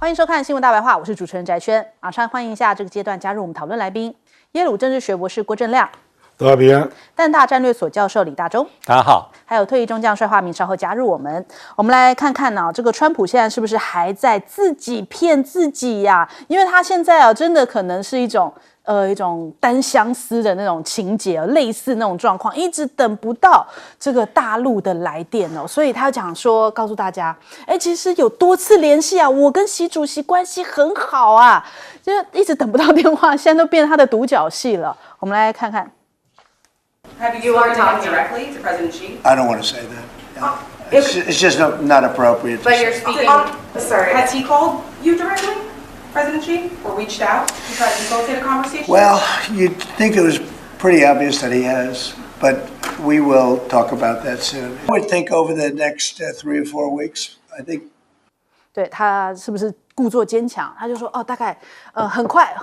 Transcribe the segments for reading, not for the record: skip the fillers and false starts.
欢迎收看《新闻大白话》，我是主持人翟轩。马上欢迎一下这个阶段加入我们讨论来宾，耶鲁政治学博士郭正亮，大家平安。淡大战略所教授李大洲，大家好。还有退役中将帅化明稍后加入我们。我们来看看呢，这个川普现在是不是还在自己骗自己呀？因为他现在啊，真的可能是一种单相思的那种情节，类似那种状况，一直等不到这个大陆的来电哦，所以他讲说告诉大家，其实有多次联系啊，我跟习主席关系很好啊，就一直等不到电话，现在都变成他的独角戏了。我们来看看。Have you ever talked directly to President Xi? I don't want to say that. It's just not appropriate. But you're speaking. Sorry. Has he called you directly, President Xi, or reached out to try to facilitate a conversation? Well, you'd think it was pretty obvious that he has, but we will talk about that soon. I would think over the next 3 or 4 weeks, I think. 对，他是不是故作坚强？他就说大概很快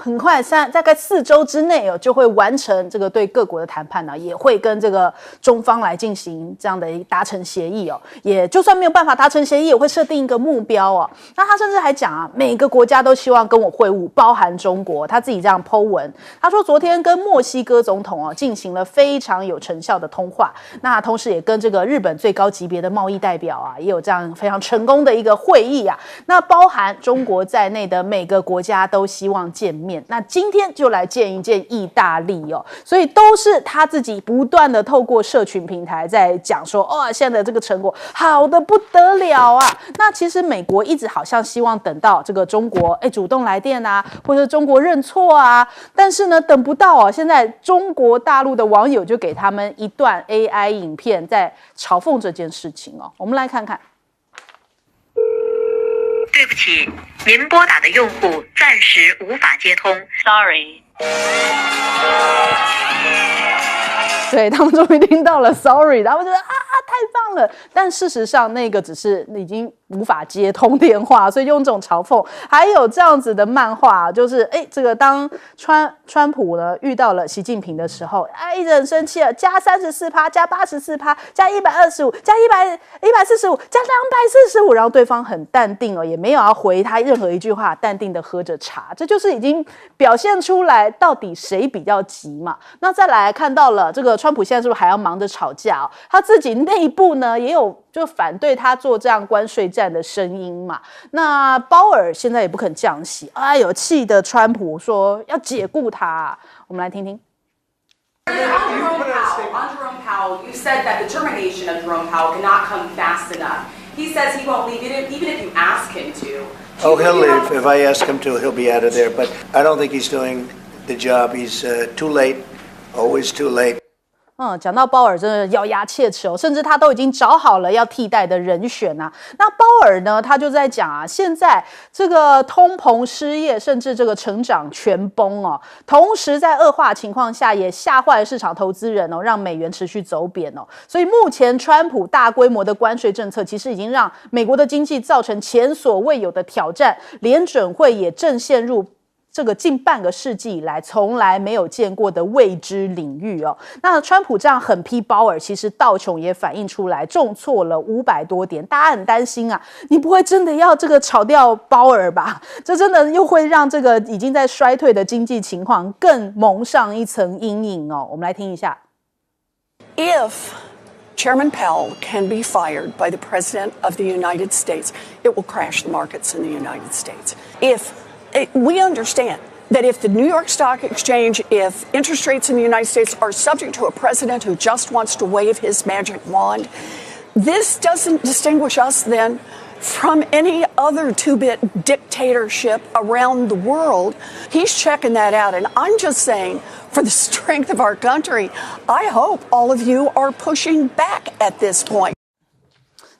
大概4周之内就会完成这个对各国的谈判呢，也会跟这个中方来进行这样的达成协议也就算没有办法达成协议，也会设定一个目标那他甚至还讲啊，每个国家都希望跟我会晤，包含中国。他自己这样 po 文，他说昨天跟墨西哥总统进行了非常有成效的通话，那同时也跟这个日本最高级别的贸易代表也有这样非常成功的一个会议那包含中国在内的每个国家都希望见面，那今天就来见一见意大利所以都是他自己不断的透过社群平台在讲说现在的这个成果好的不得了啊。那其实美国一直好像希望等到这个中国主动来电或者中国认错但是呢等不到现在中国大陆的网友就给他们一段 AI 影片在嘲讽这件事情我们来看看。对不起，您拨打的用户暂时无法接通 ，Sorry。对，他们终于听到了 sorry， 他们觉得太棒了，但事实上那个只是已经无法接通电话，所以用这种嘲讽。还有这样子的漫画，就是这个当川普呢遇到了习近平的时候，一直很生气了，加34%，加84%，加125%，加145%，加245%，然后对方很淡定也没有要回他任何一句话，淡定的喝着茶，这就是已经表现出来到底谁比较急嘛。那再来看到了这个川普现在是不是还要忙着吵架他自己内部呢也有就反对他做这样关税战的声音嘛。那鲍尔现在也不肯降息，有气的川普说要解雇他我们来听听。On Jerome Powell, you said that the termination of Jerome Powell cannot come fast enough. He says he won't leave even if you ask him to. Oh, he'll leave. If I ask him to, he'll be out of there. But I don't think he's doing the job. He's too late, always too late. 讲到鲍尔真的咬牙切齿甚至他都已经找好了要替代的人选那鲍尔呢他就在讲现在这个通膨失业甚至这个成长全崩同时在恶化情况下也吓坏了市场投资人让美元持续走贬所以目前川普大规模的关税政策其实已经让美国的经济造成前所未有的挑战，联准会也正陷入这个近半个世纪以来从来没有见过的未知领域那川普这样狠批鲍尔，其实道琼也反映出来重挫了500多点，大家很担心你不会真的要这个炒掉鲍尔吧？这真的又会让这个已经在衰退的经济情况更蒙上一层阴影我们来听一下。 If Chairman Powell can be fired by the President of the United States, it will crash the markets in the United States. We understand that if the New York Stock Exchange, if interest rates in the United States are subject to a president who just wants to wave his magic wand, this doesn't distinguish us then from any other two-bit dictatorship around the world. He's checking that out, and I'm just saying, for the strength of our country, I hope all of you are pushing back at this point.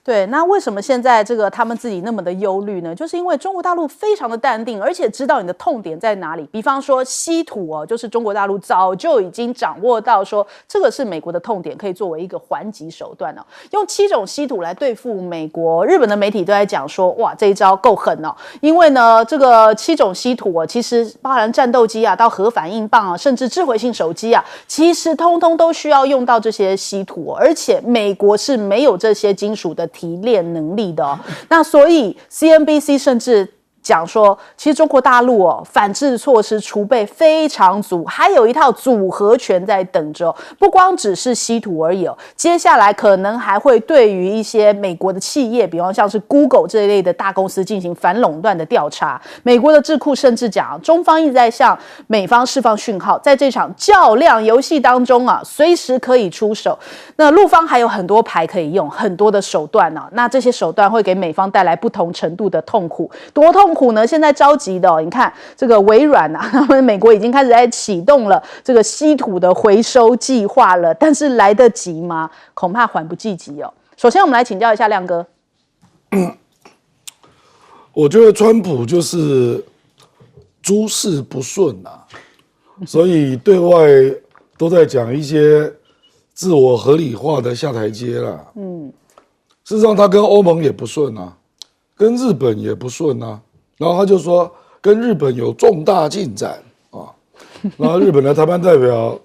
对，那为什么现在这个他们自己那么的忧虑呢？就是因为中国大陆非常的淡定，而且知道你的痛点在哪里。比方说稀土就是中国大陆早就已经掌握到说这个是美国的痛点，可以作为一个还击手段用7种稀土来对付美国。日本的媒体都在讲说，哇，这一招够狠因为呢，这个7种稀土其实包含战斗机到核反应棒甚至智慧型手机其实通通都需要用到这些稀土而且美国是没有这些金属的提炼能力的那所以 CNBC 甚至讲说，其实中国大陆反制措施储备非常足，还有一套组合拳在等着，不光只是稀土而已接下来可能还会对于一些美国的企业，比方像是 Google 这一类的大公司进行反垄断的调查。美国的智库甚至讲，中方一直在向美方释放讯号，在这场较量游戏当中随时可以出手。那陆方还有很多牌可以用，很多的手段那这些手段会给美方带来不同程度的痛苦，多痛苦呢？现在着急的你看这个微软他们美国已经开始在启动了这个稀土的回收计划了，但是来得及吗？恐怕缓不济急首先我们来请教一下亮哥。我觉得川普就是诸事不顺所以对外都在讲一些自我合理化的下台阶啦。事实上他跟欧盟也不顺跟日本也不顺然后他就说跟日本有重大进展然后日本的谈判代表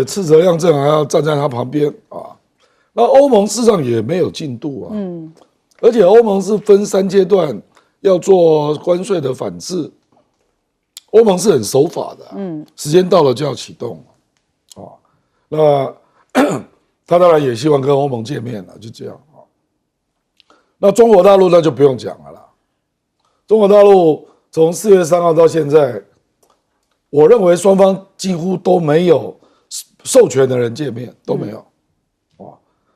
赤泽亮正还要站在他旁边那欧盟事实上也没有进度而且欧盟是分3阶段要做关税的反制，欧盟是很守法的时间到了就要启动那他当然也希望跟欧盟见面了，就这样那中国大陆那就不用讲了啦，中国大陆从4月3号到现在，我认为双方几乎都没有授权的人见面，都没有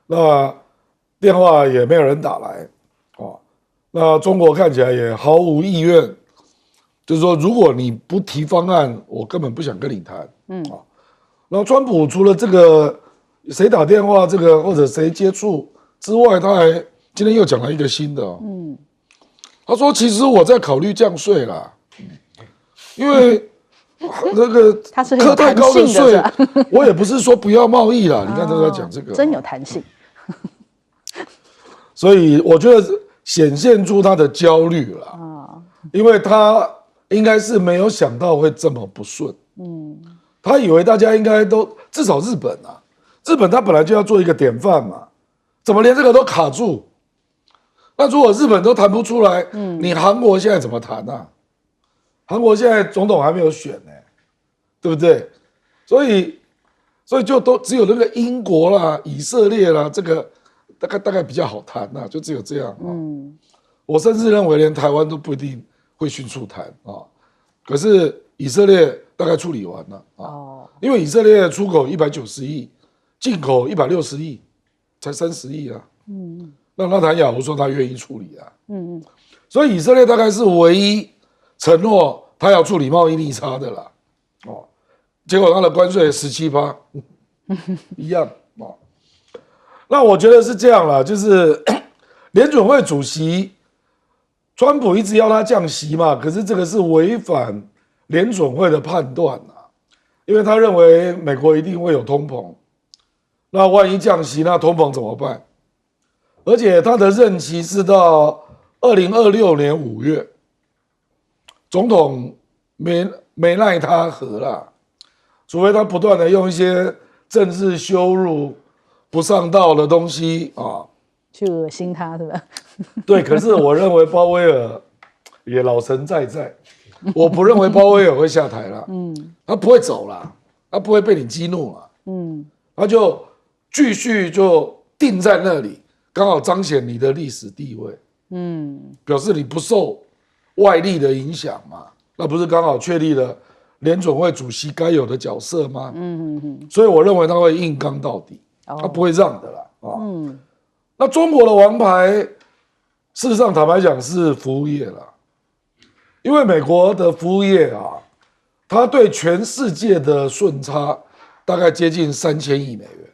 那电话也没有人打来那中国看起来也毫无意愿，就是说如果你不提方案，我根本不想跟你谈然后川普除了这个谁打电话这个或者谁接触之外，他还今天又讲了一个新的他说其实我在考虑降税啦因为那个课太高的税我也不是说不要贸易啦你看都在讲这个真有弹性所以我觉得显现出他的焦虑了因为他应该是没有想到会这么不顺他以为大家应该都至少日本日本他本来就要做一个典范嘛，怎么连这个都卡住？那如果日本都谈不出来你韩国现在怎么谈韩国现在总统还没有选呢对不对？所以就都只有那个英国啦以色列啦这个大概比较好谈就只有这样我甚至认为连台湾都不一定会迅速谈可是以色列大概处理完了因为以色列出口190亿，进口160亿，才30亿那纳坦雅胡说他愿意处理所以以色列大概是唯一承诺他要处理贸易逆差的啦结果他的关税17%一样那我觉得是这样啦，就是联准会主席川普一直要他降息嘛，可是这个是违反联准会的判断因为他认为美国一定会有通膨，那万一降息，那通膨怎么办？而且他的任期是到2026年5月，总统没奈他何啦，除非他不断的用一些政治羞辱不上道的东西去恶心他，对吧？对，可是我认为鲍威尔也老神在我不认为鲍威尔会下台啦他不会走啦，他不会被你激怒啦他就继续就定在那里，刚好彰显你的历史地位表示你不受外力的影响嘛，那不是刚好确立了联准会主席该有的角色吗所以我认为他会硬刚到底他不会让的啦那中国的王牌事实上坦白讲是服务业啦，因为美国的服务业它对全世界的顺差大概接近3000亿美元，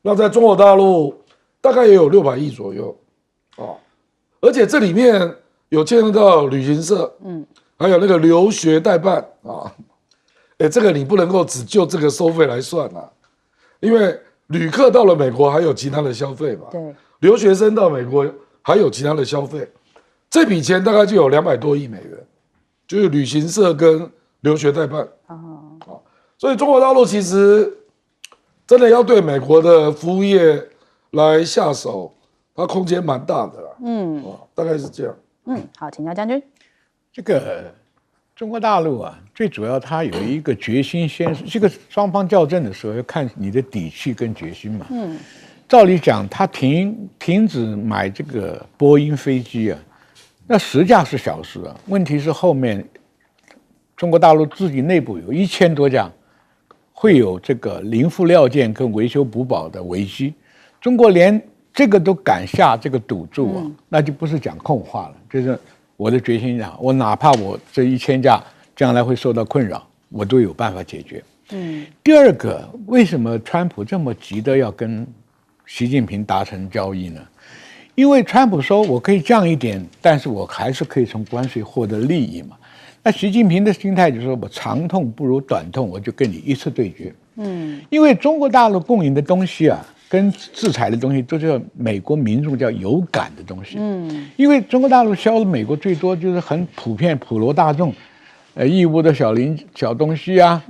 那在中国大陆大概也有600亿左右而且这里面有牵涉到旅行社还有那个留学代办这个你不能够只就这个收费来算因为旅客到了美国还有其他的消费嘛，对，留学生到美国还有其他的消费，这笔钱大概就有200多亿美元，就是旅行社跟留学代办所以中国大陆其实真的要对美国的服务业来下手，它空间蛮大的啦大概是这样好，请教将军。这个中国大陆啊，最主要它有一个决心先，这个双方较真的时候要看你的底气跟决心嘛。照理讲，它停止买这个波音飞机啊，那10架是小事啊。问题是后面中国大陆自己内部有1000多架，会有这个零附料件跟维修补保的危机。中国连这个都敢下这个赌注啊，那就不是讲空话了，就是我的决心讲，我哪怕我这1000架将来会受到困扰，我都有办法解决。第二个，为什么川普这么急的要跟习近平达成交易呢？因为川普说我可以降一点，但是我还是可以从关税获得利益嘛。那习近平的心态就是说我长痛不如短痛，我就跟你一次对决。因为中国大陆供应的东西啊，跟制裁的东西都是美国民众叫有感的东西。因为中国大陆销的美国最多就是很普遍普罗大众，义乌的小东西啊，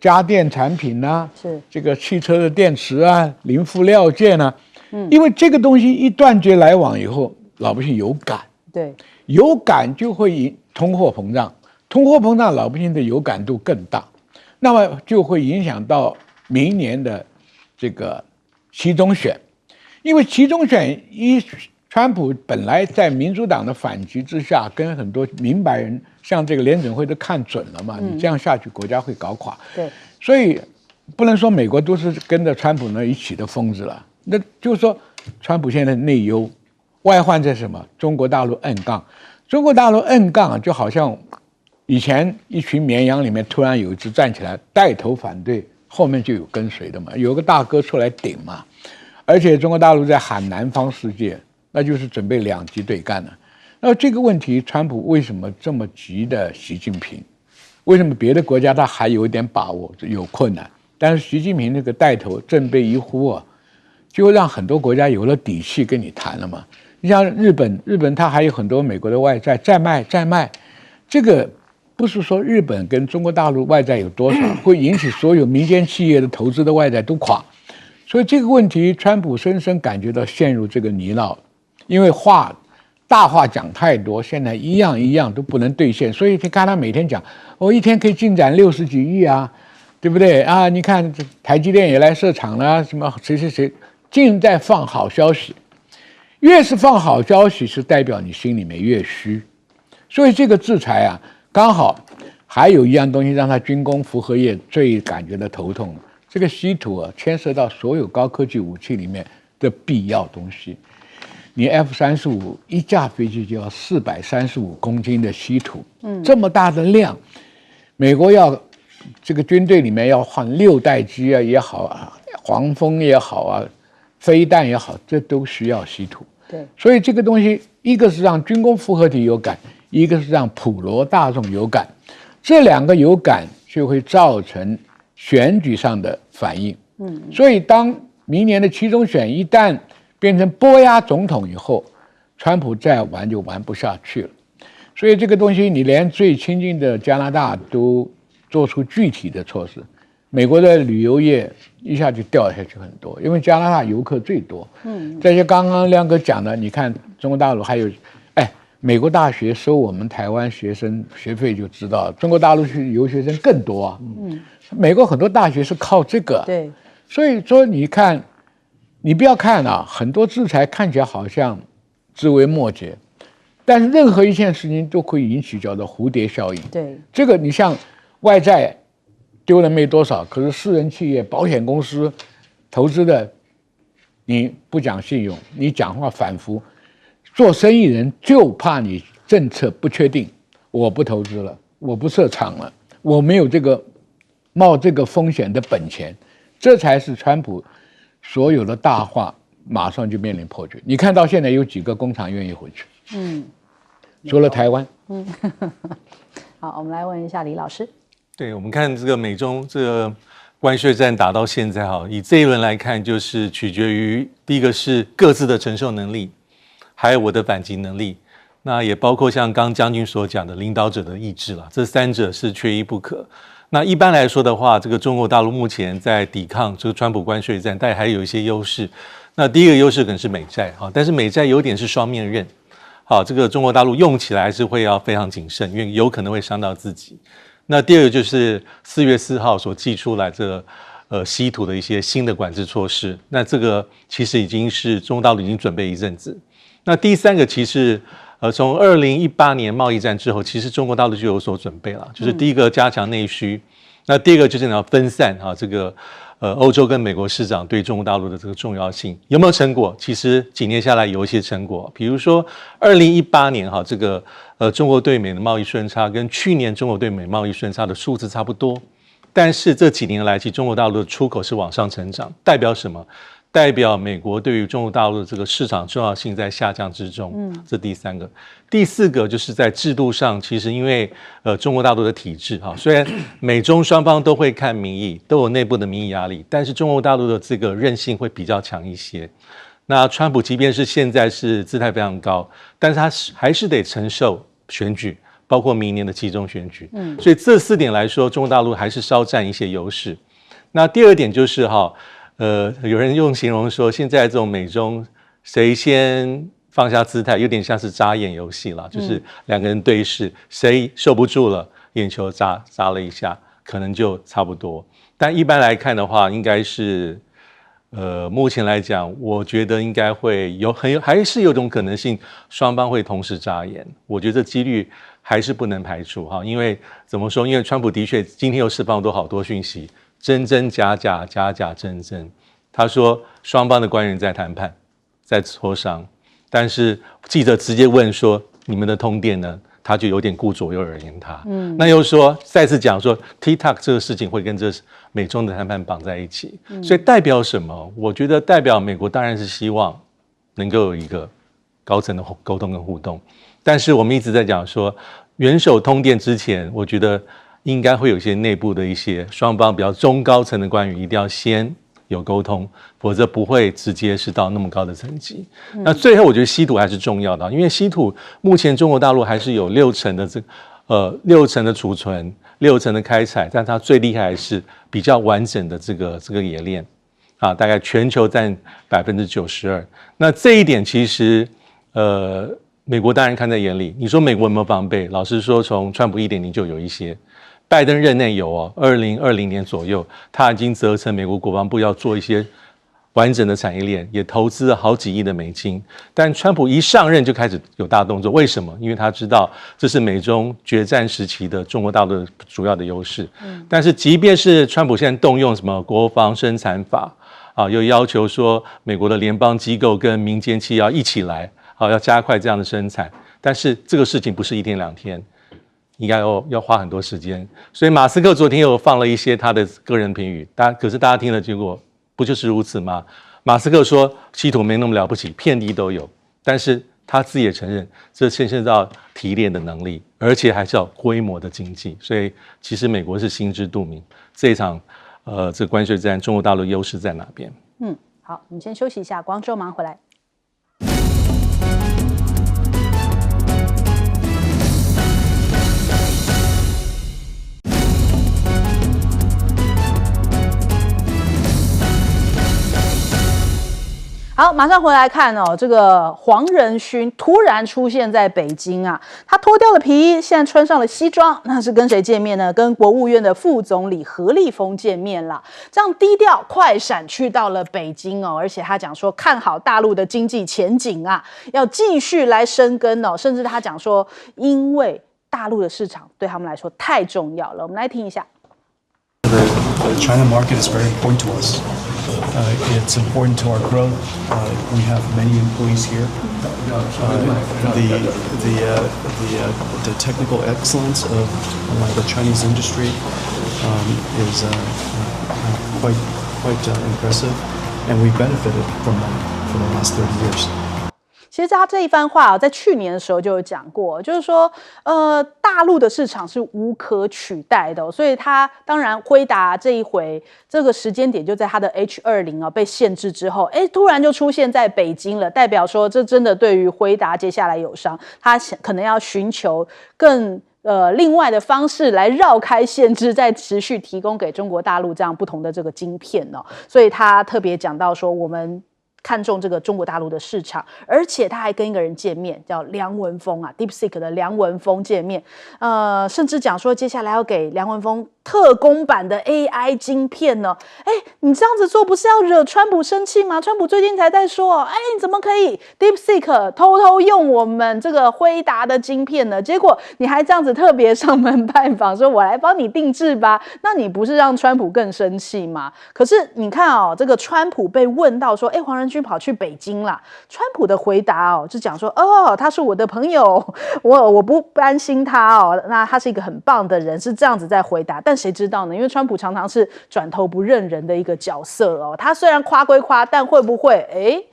家电产品啊，是这个汽车的电池啊，零附料件啊，因为这个东西一断绝来往以后，老百姓有感，对，有感就会引通货膨胀，通货膨胀老百姓的有感度更大，那么就会影响到明年的这个期中选，因为期中选川普本来在民主党的反击之下，跟很多明白人，像这个联准会都看准了嘛，你这样下去国家会搞垮。对，所以不能说美国都是跟着川普那一起的疯子了。那就是说，川普现在内忧，外患在什么？中国大陆摁杠，中国大陆摁杠就好像以前一群绵羊里面突然有一只站起来带头反对，后面就有跟随的嘛，有个大哥出来顶嘛。而且中国大陆在喊南方世界，那就是准备两极对干了。那这个问题，川普为什么这么急的习近平？为什么别的国家他还有一点把握，有困难？但是习近平那个带头振臂一呼啊，就让很多国家有了底气跟你谈了嘛。你像日本它还有很多美国的外债在卖，这个不是说日本跟中国大陆外债有多少，会引起所有民间企业的投资的外债都垮。所以这个问题，川普深深感觉到陷入这个泥淖，因为大话讲太多，现在一样一样都不能兑现。所以你看他每天讲，我一天可以进展60几亿啊，对不对啊？你看台积电也来设厂了，什么谁，尽在放好消息。越是放好消息，是代表你心里面越虚。所以这个制裁啊，刚好还有一样东西让他军工复合业最感觉到头痛。这个稀土啊，牵涉到所有高科技武器里面的必要东西。你 F-35一架飞机就要435公斤的稀土，这么大的量，美国要这个军队里面要换6代机啊也好啊，黄蜂也好啊，飞弹也好，这都需要稀土。对，所以这个东西，一个是让军工复合体有感，一个是让普罗大众有感，这两个有感就会造成选举上的反应。所以当明年的期中选一旦变成波压总统以后，川普再玩就玩不下去了。所以这个东西，你连最亲近的加拿大都做出具体的措施，美国的旅游业一下就掉下去很多，因为加拿大游客最多。这些刚刚亮哥讲的，你看中国大陆还有，美国大学收我们台湾学生学费就知道，中国大陆去留学生更多啊。美国很多大学是靠这个。对，所以说你看，你不要看啊，很多制裁看起来好像枝微末节，但是任何一件事情都会引起叫做蝴蝶效应。对，这个你像外债丢了没多少，可是私人企业、保险公司投资的，你不讲信用，你讲话反复，做生意人就怕你政策不确定，我不投资了，我不设厂了，我没有这个冒这个风险的本钱，这才是川普所有的大话马上就面临破局。你看到现在有几个工厂愿意回去？除了台湾。好，我们来问一下李老师。对，我们看这个美中这个关税战打到现在哈，以这一轮来看，就是取决于第一个是各自的承受能力，还有我的反击能力。那也包括像刚将军所讲的领导者的意志了，这三者是缺一不可。那一般来说的话，这个中国大陆目前在抵抗这个川普关税战，但还有一些优势。那第一个优势可能是美债哈，但是美债有点是双面刃。好，这个中国大陆用起来还是会要非常谨慎，因为有可能会伤到自己。那第二个就是4月4号所寄出来这个稀土的一些新的管制措施，那这个其实已经是中国大陆已经准备一阵子。那第三个其实从2018年贸易战之后，其实中国大陆就有所准备了，就是第一个加强内需，那第二个就是你要分散这个欧洲跟美国市场对中国大陆的这个重要性有没有成果？其实几年下来有一些成果，比如说2018年这个中国对美的贸易顺差跟去年中国对美贸易顺差的数字差不多，但是这几年来，其实中国大陆的出口是往上成长，代表什么？代表美国对于中国大陆的这个市场重要性在下降之中，这第三个。第四个就是在制度上，其实因为中国大陆的体制虽然美中双方都会看民意，都有内部的民意压力，但是中国大陆的这个韧性会比较强一些。那川普即便是现在是姿态非常高，但是他还是得承受选举，包括明年的期中选举。所以这4点来说，中国大陆还是稍占一些优势。那第二点就是有人用形容说，现在这种美中谁先放下姿态，有点像是眨眼游戏啦，就是2个人对视，谁受不住了，眼球眨了一下，可能就差不多。但一般来看的话，应该是目前来讲，我觉得应该会还是有种可能性，双方会同时眨眼。我觉得这几率还是不能排除因为怎么说？因为川普的确今天又释放好多讯息。真真假假，假假真真。他说双方的官员在谈判，在磋商，但是记者直接问说你们的通电呢？他就有点顾左右而言他。那又说再次讲说 TikTok 这个事情会跟这美中的谈判绑在一起，所以代表什么？我觉得代表美国当然是希望能够有一个高层的沟通跟互动，但是我们一直在讲说元首通电之前，我觉得应该会有一些内部的一些双方比较中高层的官员一定要先有沟通，否则不会直接是到那么高的层级。那最后我觉得稀土还是重要的，因为稀土目前中国大陆还是有60%的6成的储存，6成的开采，但它最厉害是比较完整的这个冶炼大概全球占92%。那这一点其实美国当然看在眼里。你说美国有没有防备？老实说，从川普1.0就有一些。拜登任内有2020年左右，他已经责成美国国防部要做一些完整的产业链，也投资了好几亿的美金。但川普一上任就开始有大动作，为什么？因为他知道这是美中决战时期的中国大陆的主要的优势。但是即便是川普现在动用什么国防生产法又要求说美国的联邦机构跟民间企业要一起来要加快这样的生产，但是这个事情不是1天2天。应该要花很多时间，所以马斯克昨天又放了一些他的个人评语，可是大家听了结果不就是如此吗？马斯克说稀土没那么了不起，遍地都有，但是他自己也承认这牵涉到提炼的能力，而且还是要规模的经济，所以其实美国是心知肚明这一场这关税战中国大陆优势在哪边。好，我们先休息一下，广州马上回来。好，马上回来看这个黄仁勋突然出现在北京他脱掉了皮衣，现在穿上了西装，那是跟谁见面呢？跟国务院的副总理何立峰见面了。这样低调快闪去到了北京而且他讲说看好大陆的经济前景要继续来深耕甚至他讲说，因为大陆的市场对他们来说太重要了。我们来听一下。The China market is very important to us. It's important to our growth. We have many employees here. The technical excellence of the Chinese industry is quite impressive, and we benefited from that for the last 30 years. 其实他这一番话在去年的时候就有讲过，就是说大陆的市场是无可取代的所以他当然辉达这一回这个时间点就在他的 H20被限制之后突然就出现在北京了，代表说这真的对于辉达接下来有伤，他可能要寻求更另外的方式来绕开限制，再持续提供给中国大陆这样不同的这个晶片所以他特别讲到说，我们看中这个中国大陆的市场，而且他还跟一个人见面，叫梁文峰啊 ，DeepSeek 的梁文峰见面，甚至讲说接下来要给梁文峰特供版的 AI 晶片呢。哎，你这样子做不是要惹川普生气吗？川普最近才在说，哎，你怎么可以 DeepSeek 偷偷用我们这个辉达的晶片呢？结果你还这样子特别上门拜访，说我来帮你定制吧，那你不是让川普更生气吗？可是你看哦，这个川普被问到说，哎，黄仁勋跑去北京啦，川普的回答哦，就讲说，哦，他是我的朋友，我不担心他哦，那他是一个很棒的人，是这样子在回答。但谁知道呢？因为川普常常是转头不认人的一个角色哦，他虽然夸归夸，但会不会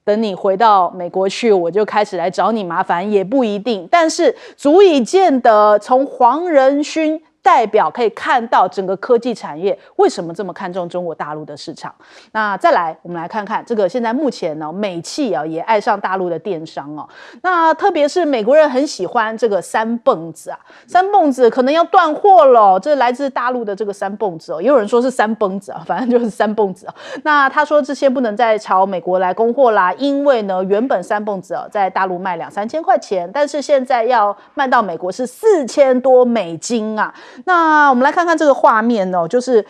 等你回到美国去，我就开始来找你麻烦，也不一定。但是足以见得，从黄仁勋代表可以看到整个科技产业为什么这么看重中国大陆的市场。那再来，我们来看看这个现在目前呢，美企啊也爱上大陆的电商哦。那特别是美国人很喜欢这个三蹦子啊，三蹦子可能要断货了。这来自大陆的这个三蹦子哦，也有人说是三蹦子啊，反正就是三蹦子啊。那他说这些不能再朝美国来供货啦，因为呢原本三蹦子在大陆卖2-3千块钱，但是现在要卖到美国是4000多美金啊。那我们来看看这个画面哦，就是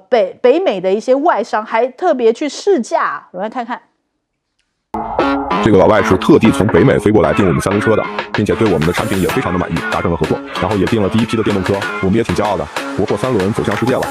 北美的一些外商还特别去试驾，我们来看看。这个老外是特地从北美飞过来订我们三轮车的，并且对我们的产品也非常的满意，达成了合作，然后也订了第一批的电动车，我们也挺骄傲的，国货三轮走向世界了。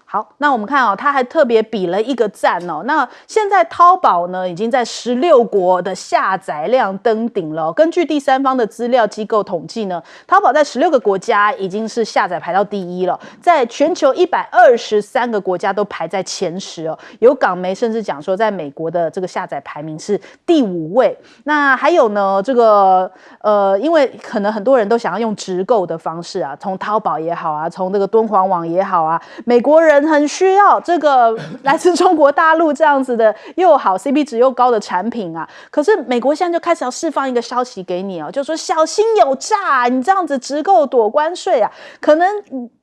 好，那我们看哦，他还特别比了一个赞哦。那现在淘宝呢，已经在16国的下载量登顶了。根据第三方的资料机构统计呢，淘宝在16个国家已经是下载排到第1了，在全球123个国家都排在前10哦。有港媒甚至讲说，在美国的这个下载排名是第5位。那还有呢，这个因为可能很多人都想要用直购的方式啊，从淘宝也好啊，从这个敦煌网也好啊，美国人很需要这个来自中国大陆这样子的又好 CP 值又高的产品啊。可是美国现在就开始要释放一个消息给你哦，就说小心有诈，你这样子直购躲关税啊，可能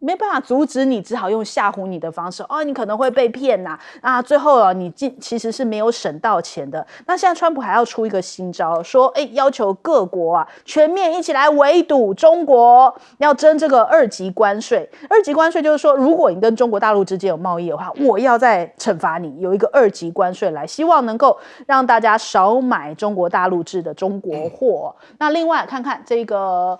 没办法阻止你，只好用吓唬你的方式哦，你可能会被骗呐啊，最后啊你其实是没有省到钱的。那现在川普还要出一个新招，说要求各国啊全面一起来围堵中国，要征这个2级关税。2级关税就是说，如果你跟中国大陆之间有贸易的话，我要再惩罚你，有一个2级关税来，希望能够让大家少买中国大陆制的中国货。那另外看看这个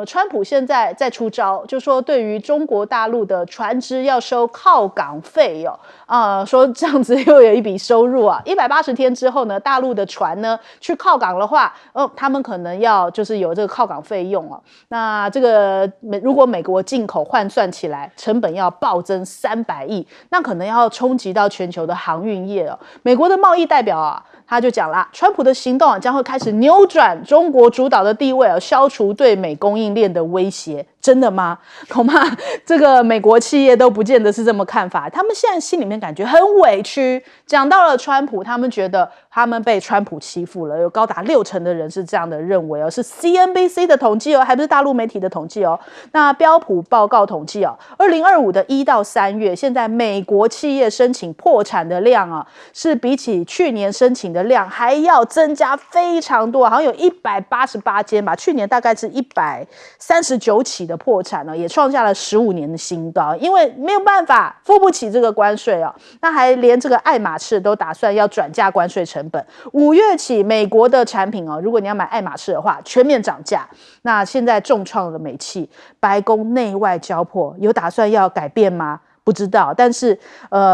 川普现在在出招，就说对于中国大陆的船只要收靠港费哦，说这样子又有一笔收入啊。180天之后呢，大陆的船呢去靠港的话，他们可能要就是有这个靠港费用哦。那这个如果美国进口换算起来，成本要暴增300亿，那可能要冲击到全球的航运业哦。美国的贸易代表啊，他就讲啦，川普的行动将会开始扭转中国主导的地位消除对美供应链的威胁。真的吗？恐怕这个美国企业都不见得是这么看法，他们现在心里面感觉很委屈。讲到了川普，他们觉得他们被川普欺负了，有高达60%的人是这样的认为哦，是 CNBC 的统计哦，还不是大陆媒体的统计哦。那标普报告统计哦，2025的1到3月，现在美国企业申请破产的量啊，是比起去年申请的量还要增加非常多，好像有188间吧，去年大概是139起的破产呢，也创下了15年的新高，因为没有办法付不起这个关税哦。那还连这个爱马仕都打算要转嫁关税成本。5月起，美国的产品哦，如果你要买爱马仕的话，全面涨价。那现在重创了美企，白宫内外交迫，有打算要改变吗？不知道，但是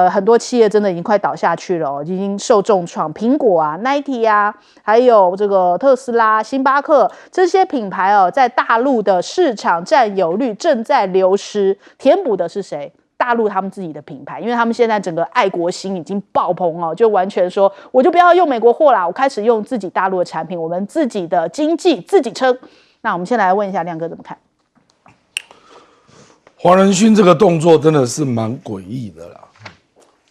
很多企业真的已经快倒下去了已经受重创。苹果啊、Nike 啊，还有这个特斯拉、星巴克这些品牌在大陆的市场占有率正在流失，填补的是谁？大陆他们自己的品牌，因为他们现在整个爱国心已经爆棚就完全说我就不要用美国货啦，我开始用自己大陆的产品，我们自己的经济自己撑。那我们先来问一下亮哥怎么看？黄仁勋这个动作真的是蛮诡异的啦，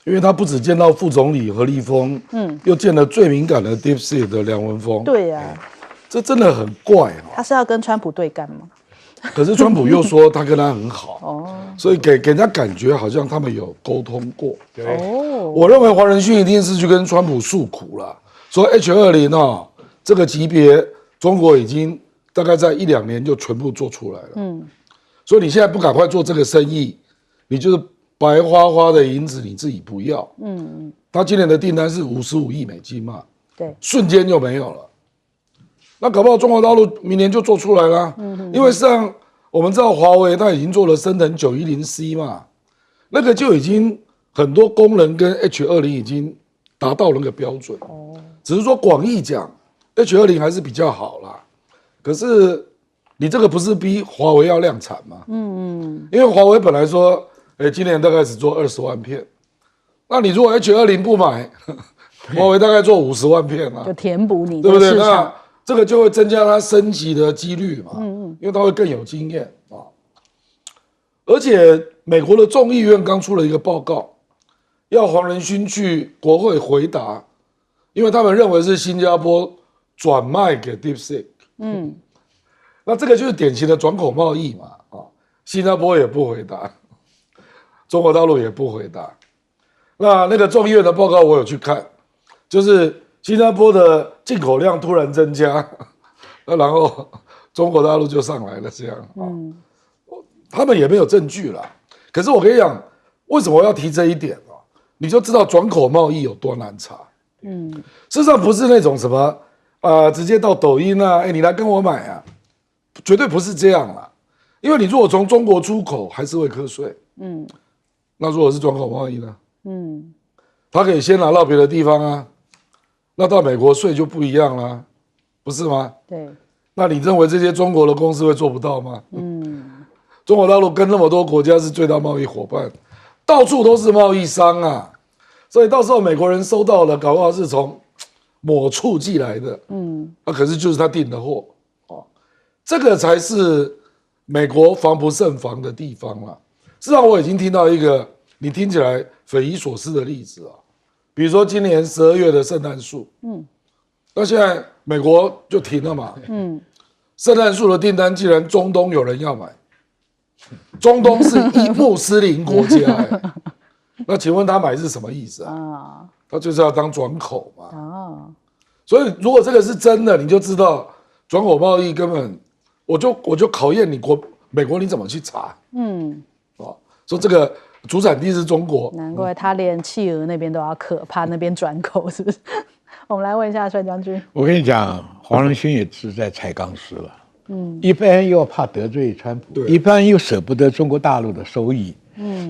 因为他不只见到副总理何立峰，又见了最敏感的 DeepSeek 的梁文峰。对呀，这真的很怪他是要跟川普对干吗？可是川普又说他跟他很好，所以给人家感觉好像他们有沟通过。我认为黄仁勋一定是去跟川普诉苦了，说 H20哦这个级别，中国已经大概在1-2年就全部做出来了。所以你现在不赶快做这个生意，你就是白花花的银子你自己不要。他今年的订单是55亿美金嘛，对，瞬间就没有了。那搞不好中国大陆明年就做出来了。因为实际上我们知道华为它已经做了升腾 910C 嘛，那个就已经很多功能跟 H20 已经达到那个标准。只是说广义讲 H20 还是比较好啦。可是你这个不是逼华为要量产吗？因为华为本来说，今年大概只做20万片，那你如果 H20 不买，华为大概做50万片啊，就填补你对不对？市场那这个就会增加它升级的几率嘛，因为它会更有经验啊。而且美国的众议院刚出了一个报告，要黄仁勋去国会回答，因为他们认为是新加坡转卖给 DeepSeek。那这个就是典型的转口贸易嘛，新加坡也不回答，中国大陆也不回答。那个众议院的报告我有去看，就是新加坡的进口量突然增加，然后中国大陆就上来了，这样他们也没有证据啦。可是我跟你讲，为什么我要提这一点啊？你就知道转口贸易有多难查。事实上不是那种什么直接到抖音啊，你来跟我买啊，绝对不是这样啦。因为你如果从中国出口，还是会课税。那如果是转口贸易呢？他可以先拿到别的地方啊，那到美国税就不一样啦，不是吗？对。那你认为这些中国的公司会做不到吗？中国大陆跟那么多国家是最大贸易伙伴，到处都是贸易商啊，所以到时候美国人收到了，搞不好是从某处寄来的，可是就是他订的货，这个才是美国防不胜防的地方啦。事实上，我已经听到一个你听起来匪夷所思的例子啊，比如说今年12月的圣诞树，那现在美国就停了嘛，圣诞树的订单既然中东有人要买，中东是一穆斯林国家，那请问他买是什么意思啊？他就是要当转口嘛。所以如果这个是真的，你就知道转口贸易根本，我就考验你美国你怎么去查？说这个主产地是中国，难怪他连企鹅那边都要可怕那边转口，是不是？我们来问一下帅将军。我跟你讲，黄仁勋也是在踩钢丝了。一般又怕得罪川普，一般又舍不得中国大陆的收益，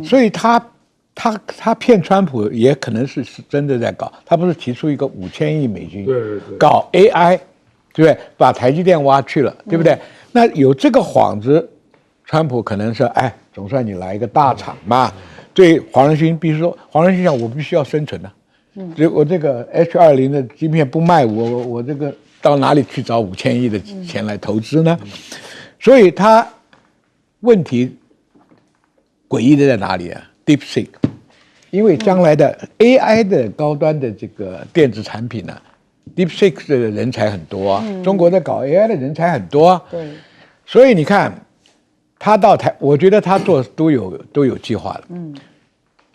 所以他骗川普也可能是真的在搞。他不是提出一个5000亿美金，搞 AI， 对不对？把台积电挖去了，对不对？那有这个幌子，川普可能说，总算你来一个大厂嘛。对黄仁勋，比如说黄仁勋讲，我必须要生存我这个 H20的晶片不卖我这个到哪里去找5000亿的钱来投资呢？所以他问题诡异的在哪里啊 ？DeepSeek， 因为将来的 AI 的高端的这个电子产品呢，DeepSeek 的人才很多啊，中国在搞 AI 的人才很多啊。对，所以你看他到台，我觉得他做都有计划了。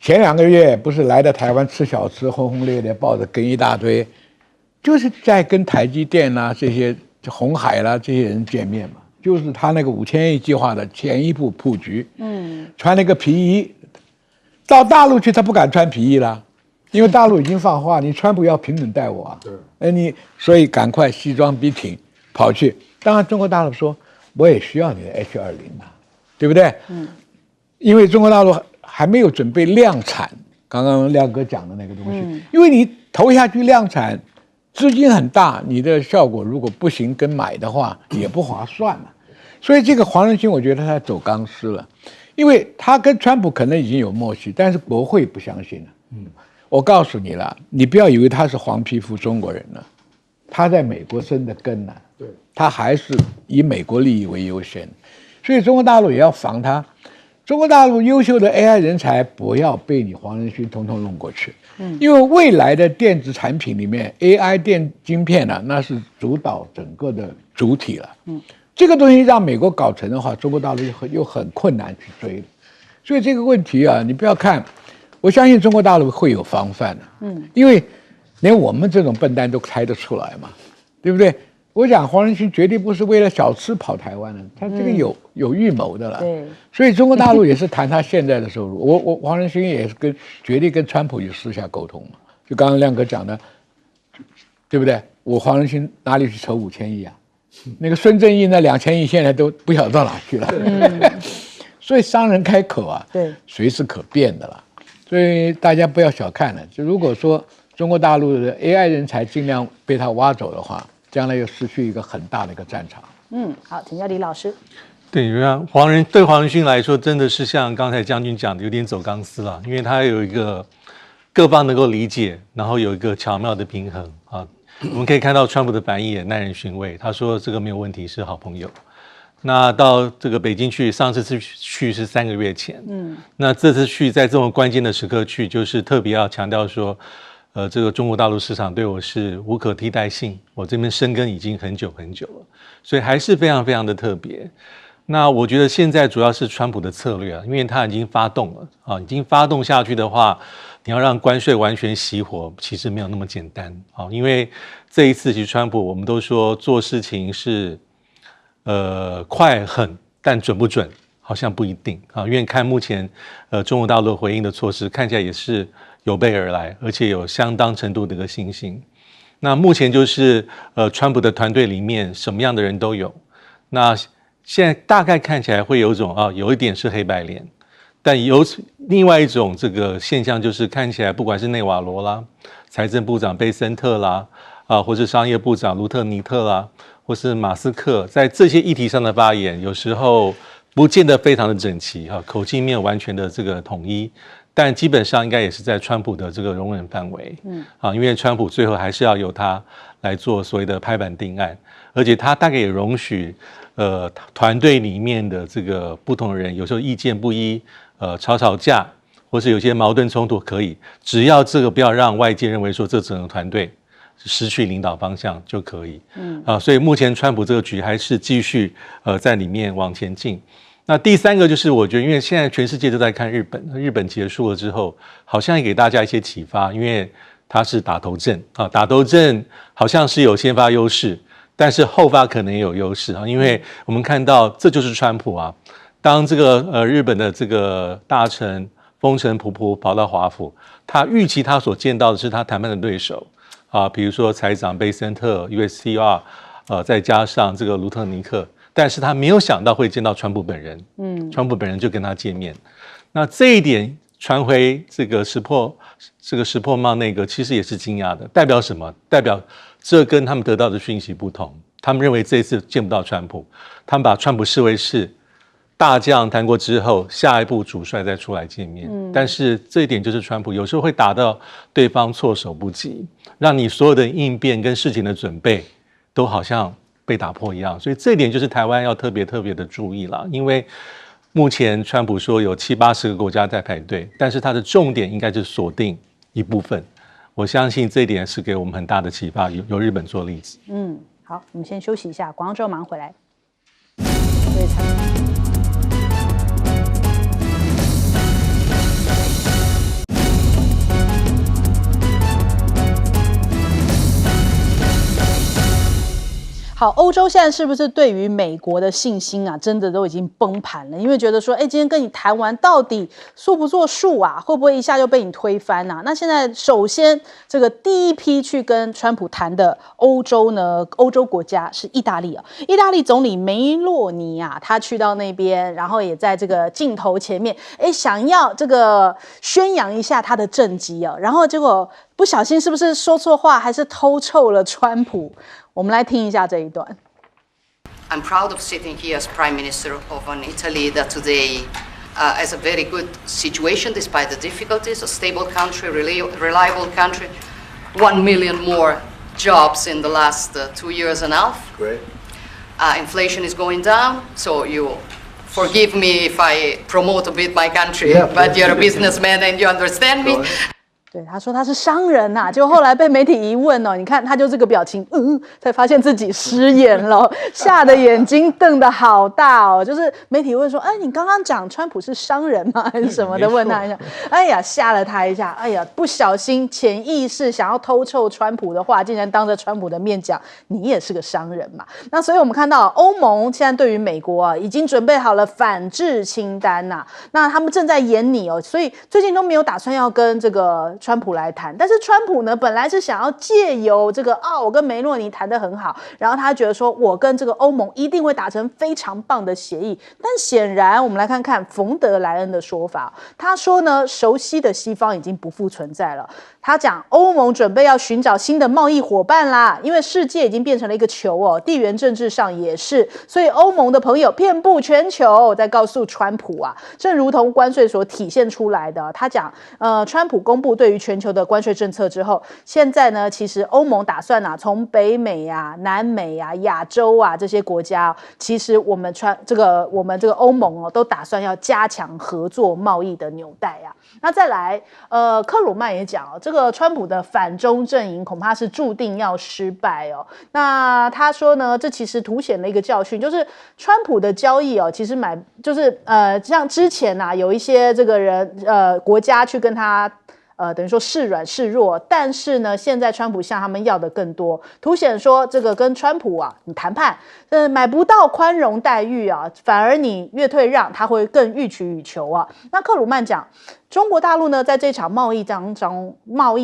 前2个月不是来到台湾吃小吃，轰轰烈烈抱着跟一大堆，就是在跟台积电啦、这些鸿海啦这些人见面嘛，就是他那个5000亿计划的前一步布局。穿那个皮衣到大陆去，他不敢穿皮衣啦，因为大陆已经放话，你川普要平等待我啊。所以赶快西装笔挺跑去。当然中国大陆说，我也需要你的 H20嘛，对不对？因为中国大陆还没有准备量产，刚刚亮哥讲的那个东西，因为你投下去量产，资金很大，你的效果如果不行，跟买的话也不划算了。所以这个黄仁勋，我觉得他走钢丝了，因为他跟川普可能已经有默契，但是国会不相信了。我告诉你了，你不要以为他是黄皮肤中国人了，他在美国生的根呢，他还是以美国利益为优先，所以中国大陆也要防他。中国大陆优秀的 AI 人才不要被你黄仁勋统统弄过去，因为未来的电子产品里面 AI 电晶片呢，那是主导整个的主体了。这个东西让美国搞成的话，中国大陆又很困难去追。所以这个问题啊，你不要看我相信中国大陆会有防范的，因为连我们这种笨蛋都猜得出来嘛，对不对？我讲黄仁勋绝对不是为了小吃跑台湾的，他这个有预谋的了。对，所以中国大陆也是谈他现在的收入。我黄仁勋也是绝对跟川普有私下沟通嘛。就刚刚亮哥讲的，对不对？我黄仁勋哪里去筹5000亿啊？那个孙正义那2000亿现在都不晓得到哪去了。所以商人开口啊，对，随时可变的啦。所以大家不要小看了。就如果说中国大陆的 AI 人才尽量被他挖走的话，将来又失去一个很大的一个战场。好，请教李老师。对，对黄仁勋来说，真的是像刚才将军讲的，有点走钢丝了，因为他有一个各方能够理解，然后有一个巧妙的平衡啊。我们可以看到川普的反应也耐人寻味，他说这个没有问题，是好朋友。那到这个北京去，上次去是3个月前，那这次去在这么关键的时刻去，就是特别要强调说。这个中国大陆市场对我是无可替代性，我这边深耕已经很久很久了，所以还是非常非常的特别。那我觉得现在主要是川普的策略啊，因为他已经发动了啊，已经发动下去的话，你要让关税完全熄火，其实没有那么简单啊。因为这一次其实川普我们都说做事情是快狠，但准不准好像不一定啊，因为看目前中国大陆回应的措施看起来也是。有备而来，而且有相当程度的一个信心。那目前就是川普的团队里面什么样的人都有。那现在大概看起来会有一种有一点是黑白脸，但有另外一种这个现象就是看起来不管是内瓦罗啦、财政部长贝森特啦或是商业部长卢特尼特啦，或是马斯克，在这些议题上的发言，有时候不见得非常的整齐口径没有完全的这个统一。但基本上应该也是在川普的这个容忍范围，因为川普最后还是要由他来做所谓的拍板定案，而且他大概也容许团队里面的这个不同的人有时候意见不一，吵架，或是有些矛盾冲突可以，只要这个不要让外界认为说这整个团队失去领导方向就可以，所以目前川普这个局还是继续在里面往前进。那第三个就是我觉得因为现在全世界都在看日本结束了之后好像也给大家一些启发，因为它是打头阵打头阵好像是有先发优势，但是后发可能也有优势因为我们看到这就是川普啊，当这个日本的这个大臣风尘仆仆跑到华府，他预期他所见到的是他谈判的对手比如说财长贝森特 USTR 再加上这个卢特尼克，但是他没有想到会见到川普本人，川普本人就跟他见面。那这一点传回这个石破茂内阁，其实也是惊讶的。代表什么？代表这跟他们得到的讯息不同。他们认为这一次见不到川普，他们把川普视为是大将谈过之后，下一步主帅再出来见面。但是这一点就是川普有时候会打到对方措手不及，让你所有的应变跟事情的准备都好像被打破一样，所以这一点就是台湾要特别的注意了。因为目前川普说有70-80个国家在排队，但是他的重点应该是锁定一部分。我相信这一点是给我们很大的启发，由日本做例子。好，我们先休息一下，广告之后马上回来。好，欧洲现在是不是对于美国的信心啊，真的都已经崩盘了？因为觉得说，今天跟你谈完，到底说不作数啊？会不会一下就被你推翻啊？那现在首先这个第一批去跟川普谈的欧洲呢，欧洲国家是意大利啊。意大利总理梅洛尼啊，他去到那边，然后也在这个镜头前面，想要这个宣扬一下他的政绩啊，然后结果不小心是不是说错话，还是偷臭了川普？我们来听一下这一段。I'm proud of sitting here as Prime Minister of an Italy that today has a very good situation despite the difficulties, a stable country, reliable country, 1 million more jobs in the last 2 years and a half. Great. Inflation is going down, so you forgive me if I promote a bit my country, Yeah, but you're a businessman and you understand me. 对，他说他是商人呐、结果后来被媒体一问哦，你看他就这个表情，才发现自己失言了，吓得眼睛瞪得好大哦。就是媒体问说，哎，你刚刚讲川普是商人吗？还是什么的？问他一下，哎呀，吓了他一下，哎呀，不小心潜意识想要偷臭川普的话，竟然当着川普的面讲，你也是个商人嘛。那所以我们看到欧盟现在对于美国啊，已经准备好了反制清单呐、那他们正在演拟哦，所以最近都没有打算要跟这个川普来谈，但是川普呢，本来是想要借由这个我跟梅洛尼谈得很好，然后他觉得说我跟这个欧盟一定会达成非常棒的协议，但显然我们来看看冯德莱恩的说法，他说呢，熟悉的西方已经不复存在了，他讲欧盟准备要寻找新的贸易伙伴啦，因为世界已经变成了一个球哦，地缘政治上也是，所以欧盟的朋友遍布全球，在告诉川普啊，正如同关税所体现出来的，他讲川普公布对于全球的关税政策之后，现在呢，其实欧盟打算从北美啊、南美啊、亚洲啊这些国家，其实我们这个欧盟哦，都打算要加强合作贸易的纽带啊。那再来，克鲁曼也讲这个川普的反中阵营恐怕是注定要失败哦。那他说呢，这其实凸显了一个教训，就是川普的交易哦，其实像之前啊，有一些这个人国家去跟他。等于说示软示弱，但是呢，现在川普向他们要的更多，凸显说这个跟川普啊，你谈判，买不到宽容待遇啊，反而你越退让，他会更予取予求啊。那克鲁曼讲，中国大陆呢，在这场贸易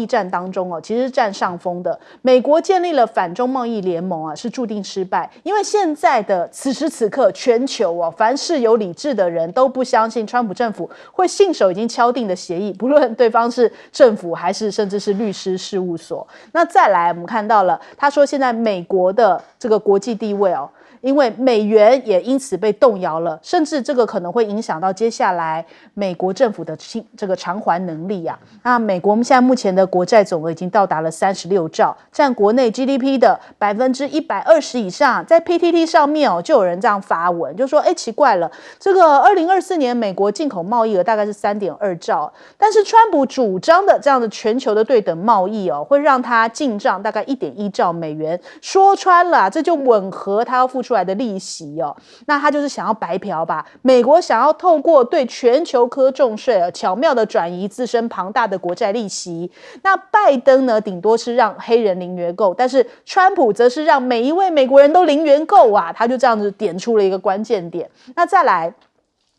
战当中哦，其实是占上风的。美国建立了反中贸易联盟啊，是注定失败，因为现在的此时此刻，全球哦，凡是有理智的人都不相信川普政府会信守已经敲定的协议，不论对方是政府还是甚至是律师事务所。那再来，我们看到了，他说现在美国的这个国际地位哦。因为美元也因此被动摇了，甚至这个可能会影响到接下来美国政府的这个偿还能力啊。那美国我们现在目前的国债总额已经到达了36兆，占国内 GDP 的120%以上。在 PTT 上面哦，就有人这样发文，就说奇怪了，这个2024年美国进口贸易额大概是3.2兆，但是川普主张的这样的全球的对等贸易哦，会让他进账大概1.1兆美元。说穿了这就吻合他要付出来的利息哦，那他就是想要白嫖吧？美国想要透过对全球科重税巧妙的转移自身庞大的国债利息。那拜登呢，顶多是让黑人零元购，但是川普则是让每一位美国人都零元购啊，他就这样子点出了一个关键点。那再来。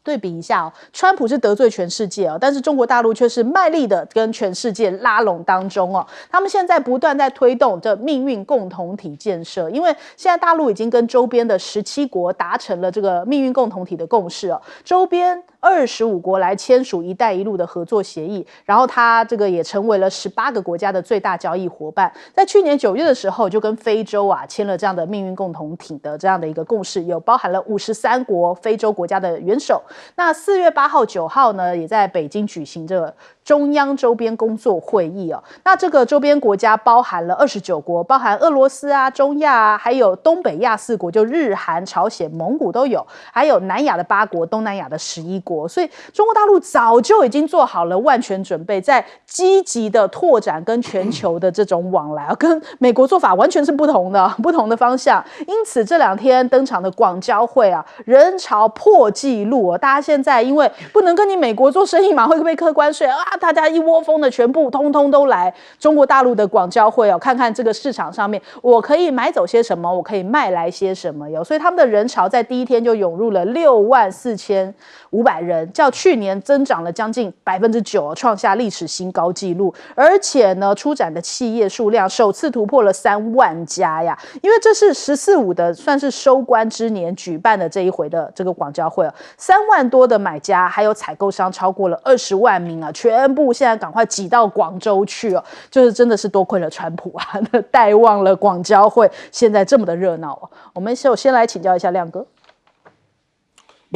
对比一下哦，川普是得罪全世界哦，但是中国大陆却是卖力的跟全世界拉拢当中哦。他们现在不断在推动这命运共同体建设，因为现在大陆已经跟周边的17国达成了这个命运共同体的共识哦，周边25国来签署一带一路的合作协议，然后它这个也成为了18个国家的最大交易伙伴。在去年9月的时候，就跟非洲啊签了这样的命运共同体的这样的一个共识，有包含了53国非洲国家的元首。那4月8号、9号呢，也在北京举行这个中央周边工作会议哦。那这个周边国家包含了29国，包含俄罗斯啊、中亚啊，还有东北亚4国，就日韩、朝鲜、蒙古都有，还有南亚的8国、东南亚的11国。所以中国大陆早就已经做好了万全准备，在积极的拓展跟全球的这种往来，跟美国做法完全是不同的方向。因此这2天登场的广交会啊，人潮破纪录哦。大家现在因为不能跟你美国做生意嘛，会被课关税啊，大家一窝蜂的全部通通都来中国大陆的广交会哦，看看这个市场上面我可以买走些什么，我可以卖来些什么哟。所以他们的人潮在第一天就涌入了64500人，较去年增长了将近9%，创下历史新高纪录。而且呢，出展的企业数量首次突破了3万家呀，因为这是14-15的算是收官之年举办的这一回的这个广交会3万多的买家还有采购商超过了20万名啊，全部现在赶快挤到广州去哦，就是真的是多亏了川普啊，带旺了广交会现在这么的热闹哦。我们首先来请教一下亮哥。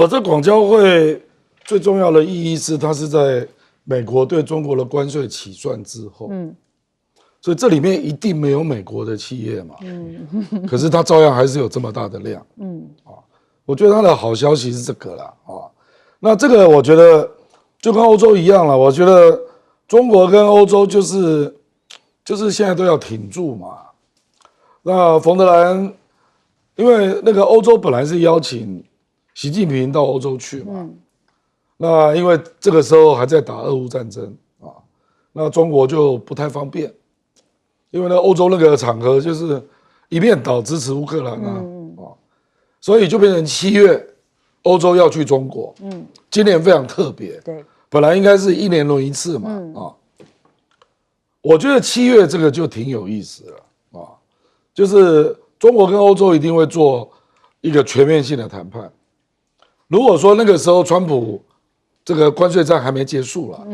这广交会最重要的意义是，它是在美国对中国的关税起算之后，所以这里面一定没有美国的企业嘛，可是它照样还是有这么大的量，我觉得它的好消息是这个啦，那这个我觉得就跟欧洲一样了，我觉得中国跟欧洲就是现在都要挺住嘛。那冯德莱恩，因为那个欧洲本来是邀请习近平到欧洲去嘛，那因为这个时候还在打俄乌战争啊，那中国就不太方便，因为呢欧洲那个场合就是一面倒支持乌克兰啊，所以就变成7月欧洲要去中国，今年非常特别，对，本来应该是1年轮一次嘛，我觉得7月这个就挺有意思了啊，就是中国跟欧洲一定会做一个全面性的谈判。如果说那个时候川普这个关税战还没结束了，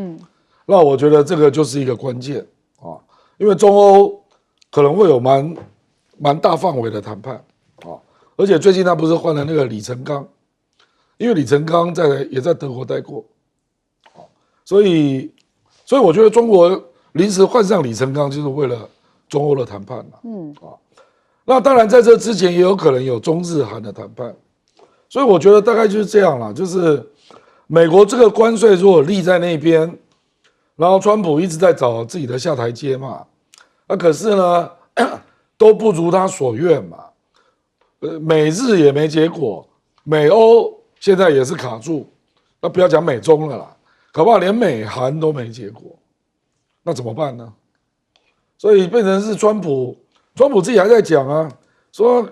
那我觉得这个就是一个关键啊，因为中欧可能会有蛮大范围的谈判啊，而且最近他不是换了那个李成钢，因为李成钢也在德国待过，所以我觉得中国临时换上李成钢就是为了中欧的谈判了，那当然在这之前也有可能有中日韩的谈判，所以我觉得大概就是这样啦，就是美国这个关税如果立在那边，然后川普一直在找自己的下台阶嘛，可是呢都不如他所愿嘛，美日也没结果，美欧现在也是卡住，那不要讲美中了啦，搞不好连美韩都没结果，那怎么办呢？所以变成是川普自己还在讲啊，说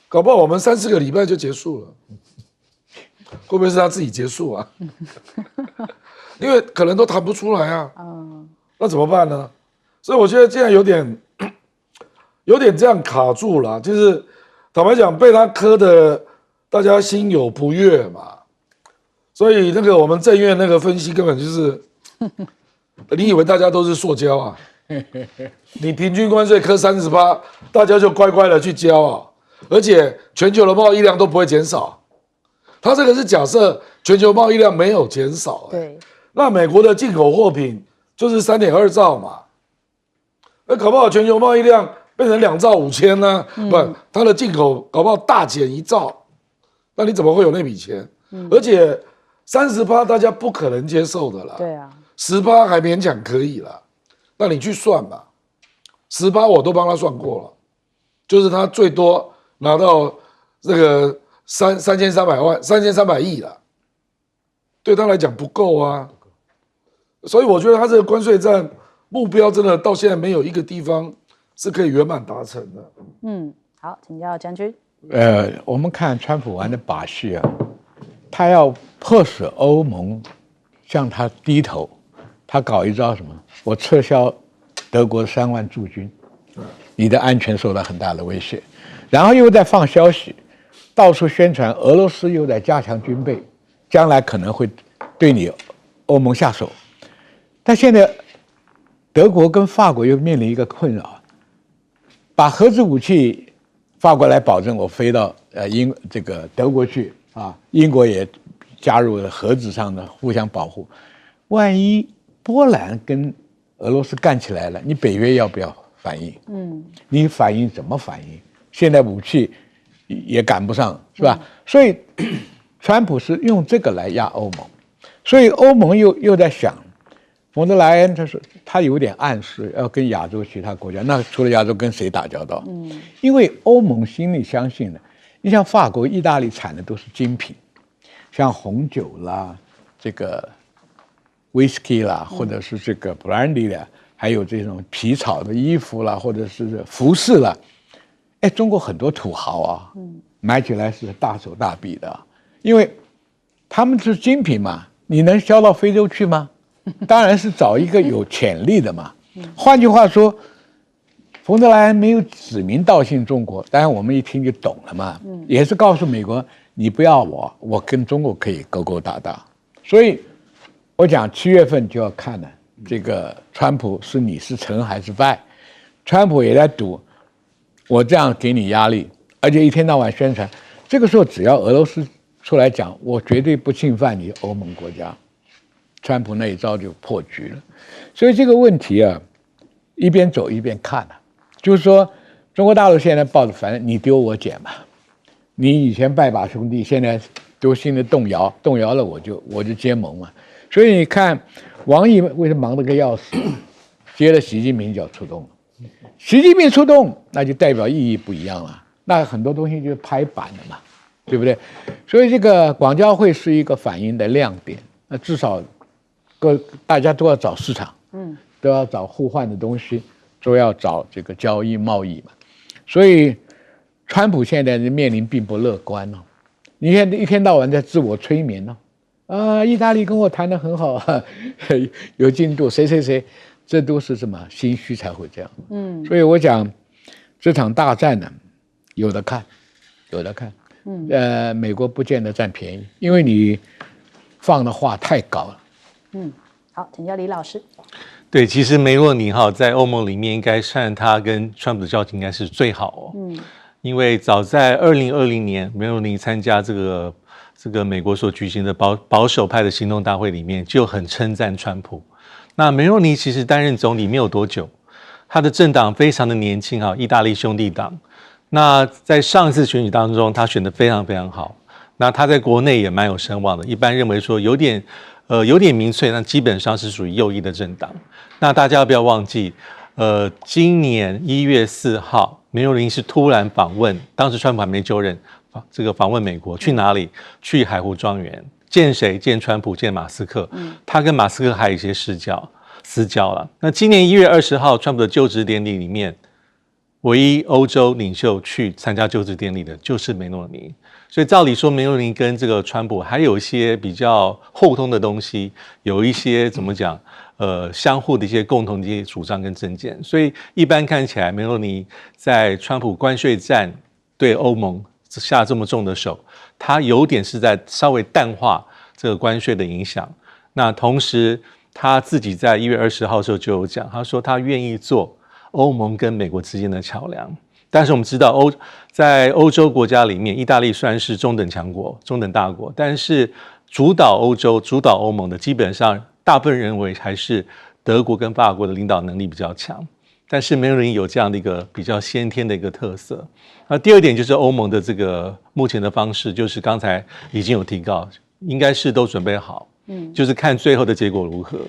搞不好我们3-4个礼拜就结束了，会不会是他自己结束啊？因为可能都谈不出来啊，那怎么办呢？所以我觉得现在有点这样卡住了，就是坦白讲被他磕的大家心有不悦嘛，所以那个我们政院那个分析根本就是你以为大家都是塑胶啊？你平均关税磕30%，大家就乖乖的去交啊，而且全球的贸易量都不会减少。他这个是假设全球贸易量没有减少，对，那美国的进口货品就是3.2兆嘛，那搞不好全球贸易量变成2兆5千呢？不，它的进口搞不好大减1兆，那你怎么会有那笔钱？而且30%大家不可能接受的啦，对啊，10%还勉强可以啦。那你去算吧，10%我都帮他算过了，就是他最多拿到这个3300亿了，对他来讲不够啊，所以我觉得他这个关税战目标真的到现在没有一个地方是可以圆满达成的。好，请教将军。我们看川普玩的把戏啊，他要迫使欧盟向他低头，他搞一招什么？我撤销德国3万驻军，你的安全受到很大的威胁，然后又在放消息，到处宣传俄罗斯又在加强军备，将来可能会对你欧盟下手。但现在德国跟法国又面临一个困扰，把核子武器法国来保证我飞到这个德国去啊，英国也加入了核子上的互相保护。万一波兰跟俄罗斯干起来了，你北约要不要反应？你反应怎么反应？现在武器也赶不上，是吧？所以川普是用这个来压欧盟，所以欧盟又在想，冯德莱恩他有点暗示要跟亚洲其他国家，那除了亚洲跟谁打交道？因为欧盟心里相信的，你像法国、意大利产的都是精品，像红酒啦，这个whisky 啦，或者是这个 brandy 啦，还有这种皮草的衣服啦，或者是服饰啦，中国很多土豪啊，买起来是大手大笔的，因为他们是精品嘛，你能销到非洲去吗？当然是找一个有潜力的嘛。换句话说，冯德莱恩没有指名道姓中国，当然我们一听就懂了嘛，也是告诉美国，你不要我跟中国可以勾勾搭搭。所以我讲7月份就要看了，这个川普你是成还是败。川普也在赌，我这样给你压力，而且一天到晚宣传，这个时候只要俄罗斯出来讲，我绝对不侵犯你欧盟国家，川普那一招就破局了。所以这个问题啊，一边走一边看啊，就是说中国大陆现在抱着反正你丢我捡嘛，你以前拜把兄弟，现在都心里动摇了我就结盟嘛。所以你看王毅为什么忙得个要死？接了习近平就要出动了，习近平出动，那就代表意义不一样了。那很多东西就拍板了嘛，对不对？所以这个广交会是一个反映的亮点。那至少大家都要找市场，都要找互换的东西，都要找这个交易贸易嘛。所以，川普现在面临并不乐观哦。你看一天到晚在自我催眠哦，意大利跟我谈得很好，有进度，谁，这都是什么心虚才会这样。所以我讲这场大战呢，有的看。美国不见得占便宜，因为你放的话太高了。好，请教李老师。对，其实梅洛尼在欧盟里面应该算他跟川普的交情应该是最好哦。因为早在2020年，梅洛尼参加这个美国所举行的保守派的行动大会里面，就很称赞川普。那梅洛尼其实担任总理没有多久，他的政党非常的年轻意大利兄弟党。那在上一次选举当中，他选得非常非常好。那他在国内也蛮有声望的，一般认为说有点民粹，那基本上是属于右翼的政党。那大家不要忘记，今年1月4号，梅洛尼是突然访问，当时川普还没就任，访问美国，去哪里？去海湖庄园，见谁？见川普，见马斯克。他跟马斯克还有一些私交了。那今年1月20号，川普的就职典礼里面，唯一欧洲领袖去参加就职典礼的就是梅洛尼。所以照理说，梅洛尼跟这个川普还有一些比较互通的东西，有一些怎么讲？相互的一些共同的一些主张跟政见。所以一般看起来，梅洛尼在川普关税战对欧盟下这么重的手，他有点是在稍微淡化这个关税的影响。那同时他自己在1月20号的时候就有讲，他说他愿意做欧盟跟美国之间的桥梁。但是我们知道在欧洲国家里面，意大利算是中等强国、中等大国，但是主导欧洲、主导欧盟的，基本上大部分认为还是德国跟法国的领导能力比较强。但是梅洛尼有这样的一个比较先天的一个特色。那第二点就是欧盟的这个目前的方式，就是刚才已经有提到，应该是都准备好，就是看最后的结果如何。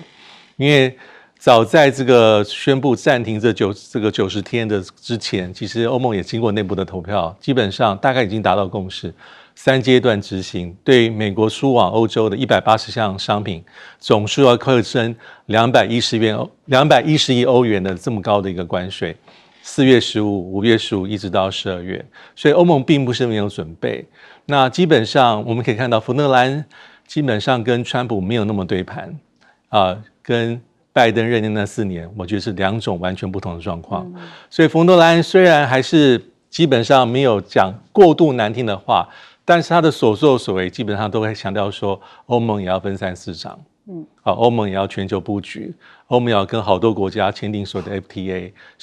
因为早在这个宣布暂停这个90天的之前，其实欧盟也经过内部的投票，基本上大概已经达到共识，3阶段执行，对美国输往欧洲的180项商品，总数要课征210亿欧元的这么高的一个关税。4月15、5月15一直到12月，所以欧盟并不是没有准备。那基本上我们可以看到，冯德莱恩基本上跟川普没有那么对盘跟拜登任内那4年，我觉得是2种完全不同的状况。所以冯德莱恩虽然还是基本上没有讲过度难听的话，但是他的所作所为基本上都会强调说，欧盟也要分散市场，欧盟也要全球布局，欧盟也要跟好多国家签订所谓的 FTA。